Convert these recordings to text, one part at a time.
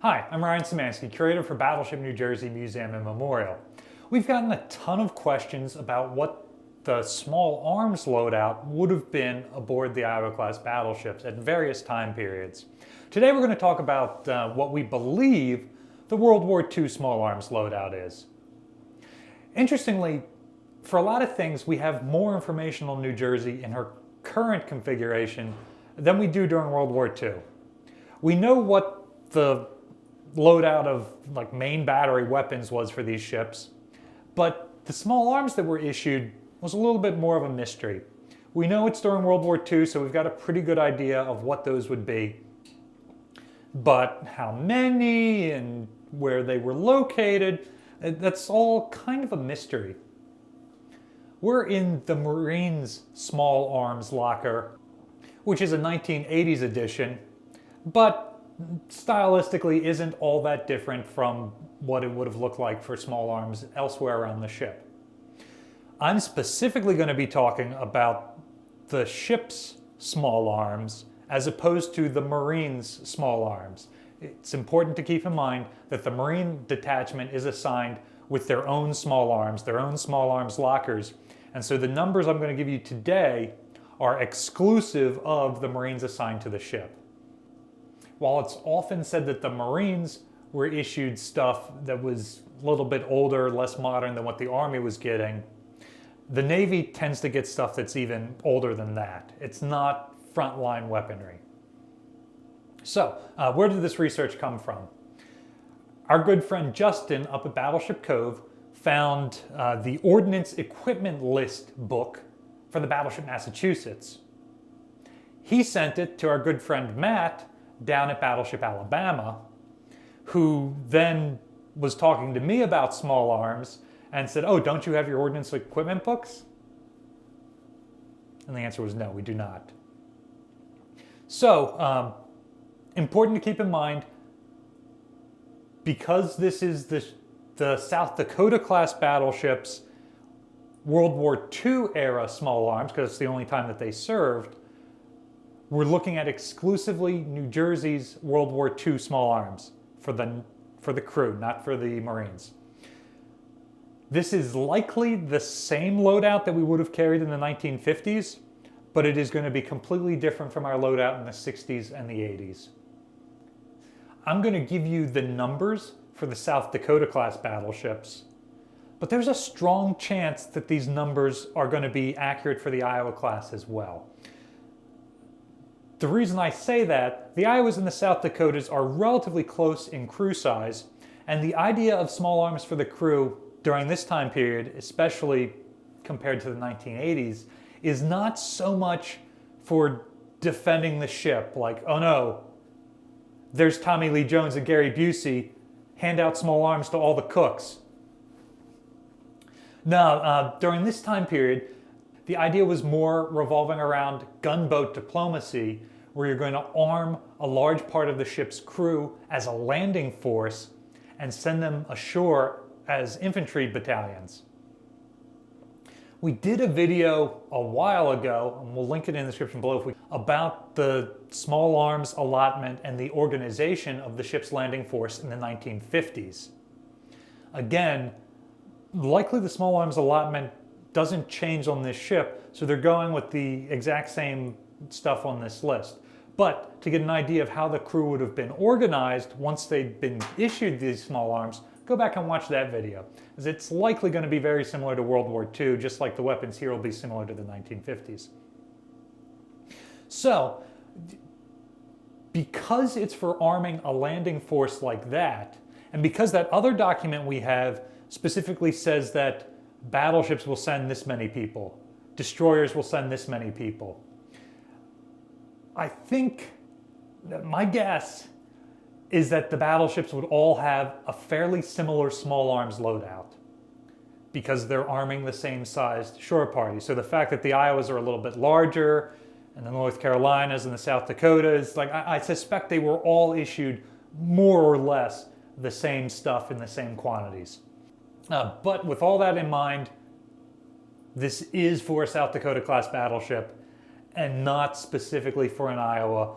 Hi, I'm Ryan Szymanski, curator for Battleship New Jersey Museum and Memorial. We've gotten a ton of questions about what the small arms loadout would have been aboard the Iowa-class battleships at various time periods. Today we're going to talk about what we believe the World War II small arms loadout is. Interestingly, for a lot of things, we have more information on New Jersey in her current configuration than we do during World War II. We know what the loadout of main battery weapons was for these ships, but the small arms that were issued was a little bit more of a mystery. We know it's during World War II, so we've got a pretty good idea of what those would be, but how many and where they were located, that's all kind of a mystery. We're in the Marines small arms locker, which is a 1980s edition, but stylistically isn't all that different from what it would have looked like for small arms elsewhere around the ship. I'm specifically going to be talking about the ship's small arms as opposed to the Marines' small arms. It's important to keep in mind that the Marine detachment is assigned with their own small arms lockers, and so the numbers I'm going to give you today are exclusive of the Marines assigned to the ship. While it's often said that the Marines were issued stuff that was a little bit older, less modern than what the Army was getting, the Navy tends to get stuff that's even older than that. It's not frontline weaponry. So, where did this research come from? Our good friend Justin up at Battleship Cove found the Ordnance Equipment List book for the Battleship Massachusetts. He sent it to our good friend Matt down at Battleship Alabama, who then was talking to me about small arms and said, "Oh, don't you have your ordnance equipment books?" And the answer was no, we do not. So, important to keep in mind, because this is the South Dakota class battleships World War II era small arms, because it's the only time that they served, we're looking at exclusively New Jersey's World War II small arms for the crew, not for the Marines. This is likely the same loadout that we would have carried in the 1950s, but it is going to be completely different from our loadout in the 60s and the 80s. I'm going to give you the numbers for the South Dakota class battleships, but there's a strong chance that these numbers are going to be accurate for the Iowa class as well. The reason I say that, the Iowas and the South Dakotas are relatively close in crew size, and the idea of small arms for the crew during this time period, especially compared to the 1980s, is not so much for defending the ship, like, oh no, there's Tommy Lee Jones and Gary Busey, hand out small arms to all the cooks. No, during this time period, the idea was more revolving around gunboat diplomacy, where you're going to arm a large part of the ship's crew as a landing force and send them ashore as infantry battalions. We did a video a while ago, and we'll link it in the description below, about the small arms allotment and the organization of the ship's landing force in the 1950s. Again, likely the small arms allotment doesn't change on this ship, so they're going with the exact same stuff on this list. But to get an idea of how the crew would have been organized once they'd been issued these small arms, go back and watch that video, as it's likely going to be very similar to World War II, just like the weapons here will be similar to the 1950s. So, because it's for arming a landing force like that, and because that other document we have specifically says that battleships will send this many people, destroyers will send this many people, I think that my guess is that the battleships would all have a fairly similar small arms loadout because they're arming the same sized shore party. So the fact that the Iowas are a little bit larger and the North Carolinas and the South Dakotas, I suspect they were all issued more or less the same stuff in the same quantities. But with all that in mind, this is for a South Dakota class battleship and not specifically for an Iowa,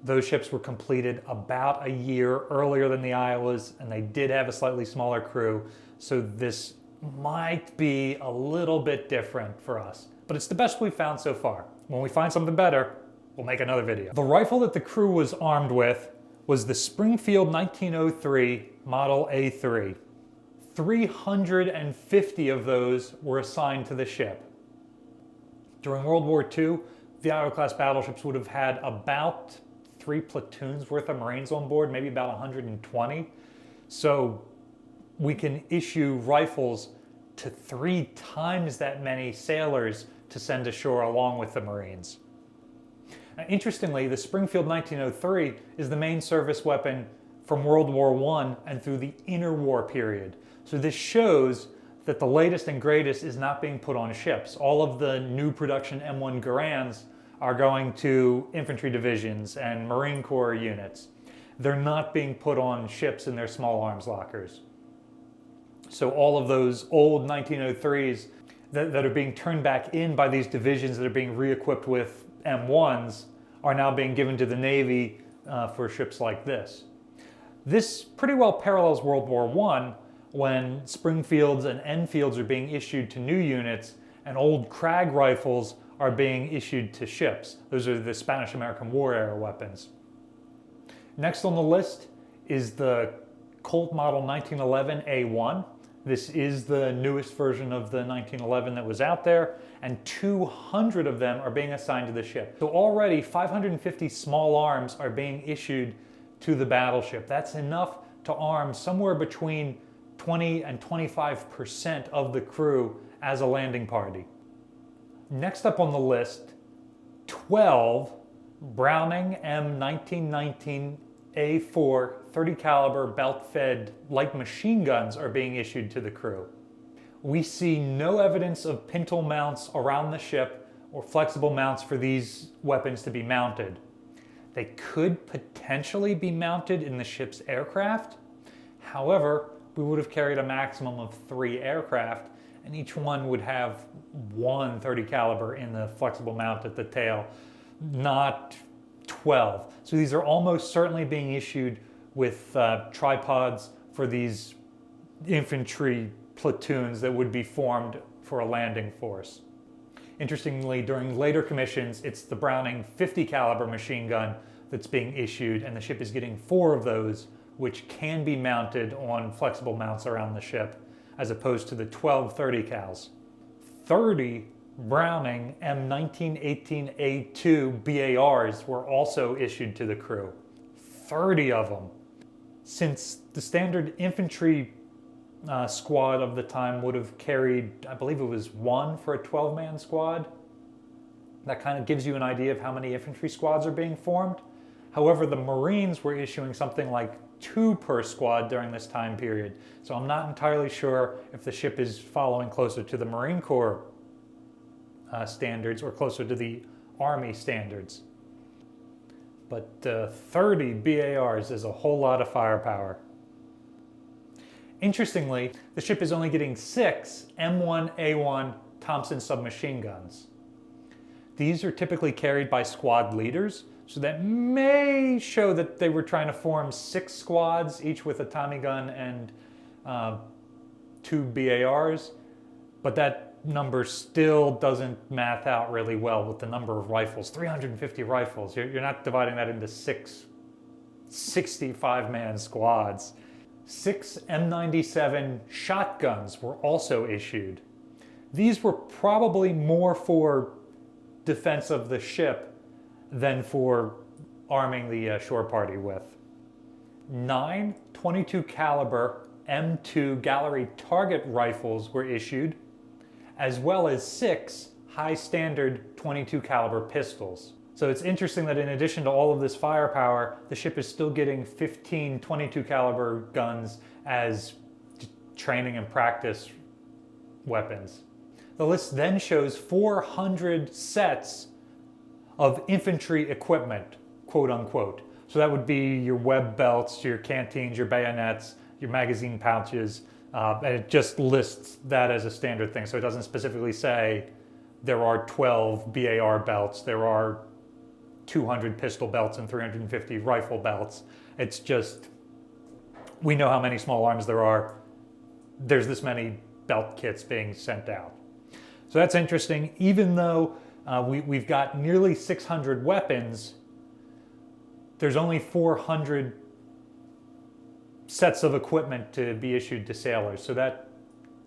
Those ships were completed about a year earlier than the Iowas, and they did have a slightly smaller crew, so this might be a little bit different for us. But it's the best we've found so far. When we find something better, we'll make another video. The rifle that the crew was armed with was the Springfield 1903 Model A3. 350 of those were assigned to the ship. During World War II, the Iowa-class battleships would have had about 3 platoons worth of Marines on board, maybe about 120. So we can issue rifles to 3 times that many sailors to send ashore along with the Marines. Now, interestingly, the Springfield 1903 is the main service weapon from World War I and through the interwar period. So this shows that the latest and greatest is not being put on ships. All of the new production M1 Garands are going to infantry divisions and Marine Corps units. They're not being put on ships in their small arms lockers. So all of those old 1903s that are being turned back in by these divisions that are being re-equipped with M1s are now being given to the Navy for ships like this. This pretty well parallels World War I, when Springfields and Enfields are being issued to new units and old Krag rifles are being issued to ships. Those are the Spanish-American War era weapons. Next on the list is the Colt Model 1911 A1. This is the newest version of the 1911 that was out there, and 200 of them are being assigned to the ship. So already 550 small arms are being issued to the battleship. That's enough to arm somewhere between 20 and 25% of the crew as a landing party. Next up on the list, 12 Browning M1919 A4 30 caliber belt-fed light machine guns are being issued to the crew. We see no evidence of pintle mounts around the ship or flexible mounts for these weapons to be mounted. They could potentially be mounted in the ship's aircraft. However, we would have carried a maximum of 3 aircraft, and each one would have one 30 caliber in the flexible mount at the tail, not 12. So these are almost certainly being issued with tripods for these infantry platoons that would be formed for a landing force. Interestingly, during later commissions, it's the Browning 50 caliber machine gun that's being issued, and the ship is getting 4 of those, which can be mounted on flexible mounts around the ship, as opposed to the 12 30 cals. 30 Browning M1918A2 BARs were also issued to the crew. 30 of them. Since the standard infantry squad of the time would have carried, I believe it was 1 for a 12-man squad, that kind of gives you an idea of how many infantry squads are being formed. However, the Marines were issuing something like 2 per squad during this time period. So I'm not entirely sure if the ship is following closer to the Marine Corps standards or closer to the Army standards. But 30 BARs is a whole lot of firepower. Interestingly, the ship is only getting 6 M1A1 Thompson submachine guns. These are typically carried by squad leaders, so that may show that they were trying to form 6 squads, each with a Tommy gun and 2 BARs, but that number still doesn't math out really well with the number of rifles. 350 rifles. You're not dividing that into 6 65-man squads. 6 M97 shotguns were also issued. These were probably more for defense of the ship than for arming the shore party with. 9 22 caliber M2 Gallery target rifles were issued, as well as 6 high standard 22 caliber pistols. So it's interesting that in addition to all of this firepower, the ship is still getting 15 22 caliber guns as training and practice weapons. The list then shows 400 sets of infantry equipment, quote unquote. So that would be your web belts, your canteens, your bayonets, your magazine pouches, and it just lists that as a standard thing. So it doesn't specifically say there are 12 BAR belts, there are 200 pistol belts and 350 rifle belts. It's just, we know how many small arms there are. There's this many belt kits being sent out. So that's interesting. Even though we've got nearly 600 weapons, there's only 400 sets of equipment to be issued to sailors. So that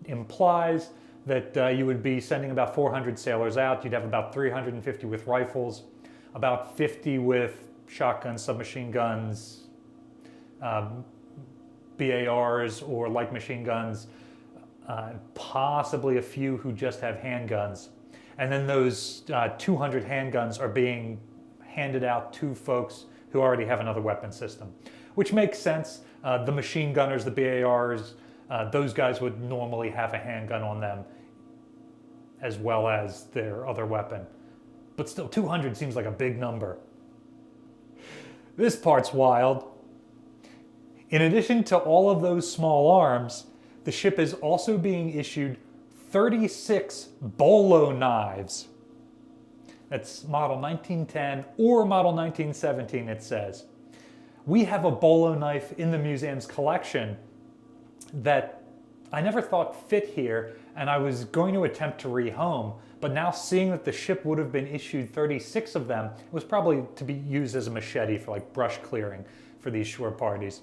implies that you would be sending about 400 sailors out. You'd have about 350 with rifles, about 50 with shotguns, submachine guns, BARs or light machine guns, possibly a few who just have handguns. And then those 200 handguns are being handed out to folks who already have another weapon system, which makes sense. The machine gunners, the BARs, those guys would normally have a handgun on them as well as their other weapon. But still, 200 seems like a big number. This part's wild. In addition to all of those small arms, the ship is also being issued 36 Bolo knives. That's model 1910 or model 1917, it says. We have a Bolo knife in the museum's collection that I never thought fit here, and I was going to attempt to rehome, but now seeing that the ship would have been issued 36 of them, it was probably to be used as a machete for like brush clearing for these shore parties.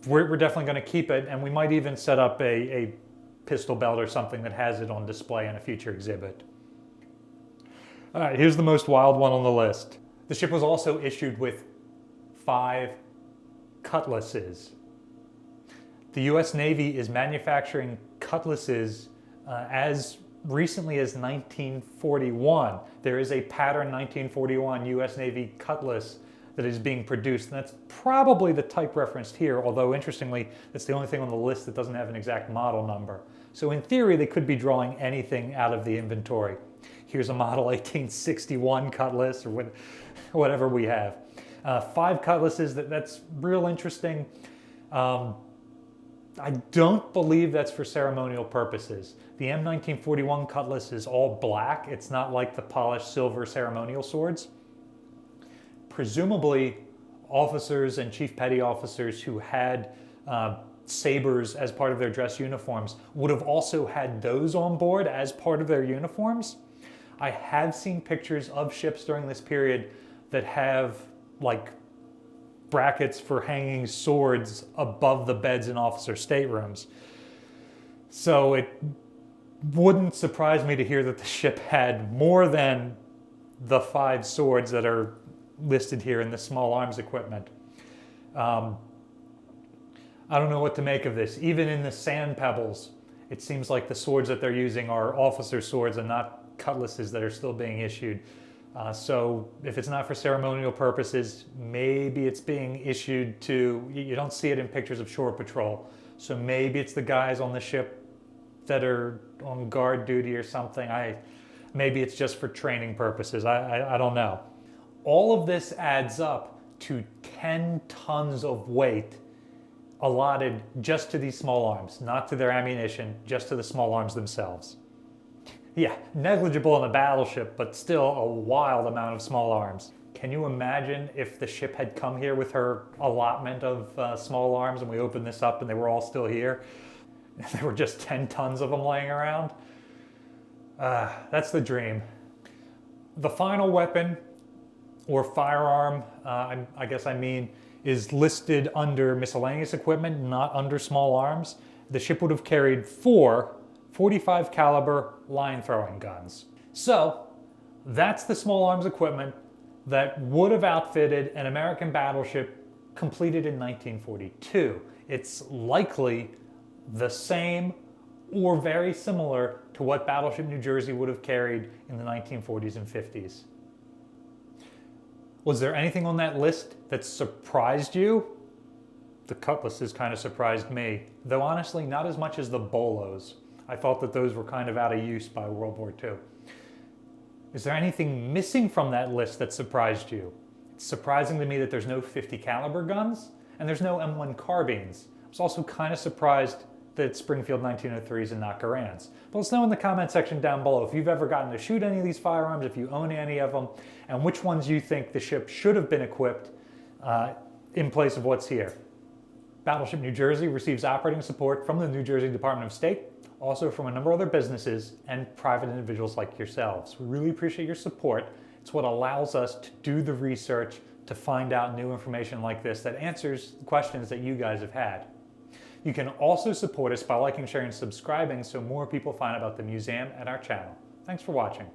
We're definitely going to keep it, and we might even set up a pistol belt or something that has it on display in a future exhibit. All right, here's the most wild one on the list. The ship was also issued with 5 cutlasses. The US Navy is manufacturing cutlasses as recently as 1941. There is a pattern 1941 US Navy cutlass that is being produced, and that's probably the type referenced here, although interestingly, that's the only thing on the list that doesn't have an exact model number. So in theory, they could be drawing anything out of the inventory. Here's a model 1861 cutlass, or whatever we have. 5 cutlasses, that's real interesting. I don't believe that's for ceremonial purposes. The M1941 cutlass is all black. It's not like the polished silver ceremonial swords. Presumably, officers and chief petty officers who had sabers as part of their dress uniforms would have also had those on board as part of their uniforms. I have seen pictures of ships during this period that have like brackets for hanging swords above the beds in officer staterooms. So it wouldn't surprise me to hear that the ship had more than the 5 swords that are listed here in the small arms equipment. I don't know what to make of this. Even in the sand pebbles, it seems like the swords that they're using are officer swords and not cutlasses that are still being issued. So if it's not for ceremonial purposes, maybe it's being issued to, you don't see it in pictures of shore patrol. So maybe it's the guys on the ship that are on guard duty or something. Maybe it's just for training purposes. I don't know. All of this adds up to 10 tons of weight allotted just to these small arms, not to their ammunition, just to the small arms themselves. Yeah, negligible in a battleship, but still a wild amount of small arms. Can you imagine if the ship had come here with her allotment of small arms and we opened this up and they were all still here? There were just 10 tons of them laying around? That's the dream. The final weapon, or firearm, I guess I mean, is listed under miscellaneous equipment, not under small arms. The ship would have carried 4 .45 caliber line throwing guns. So that's the small arms equipment that would have outfitted an American battleship completed in 1942. It's likely the same or very similar to what Battleship New Jersey would have carried in the 1940s and 50s. Was there anything on that list that surprised you? The cutlasses kind of surprised me, though honestly not as much as the Bolos. I thought that those were kind of out of use by World War II. Is there anything missing from that list that surprised you? It's surprising to me that there's no .50 caliber guns and there's no M1 carbines. I was also kind of surprised that Springfield 1903s and not Garand's. But let us know in the comment section down below if you've ever gotten to shoot any of these firearms, if you own any of them, and which ones you think the ship should have been equipped in place of what's here. Battleship New Jersey receives operating support from the New Jersey Department of State, also from a number of other businesses and private individuals like yourselves. We really appreciate your support. It's what allows us to do the research, to find out new information like this that answers questions that you guys have had. You can also support us by liking, sharing, and subscribing so more people find out about the museum and our channel. Thanks for watching.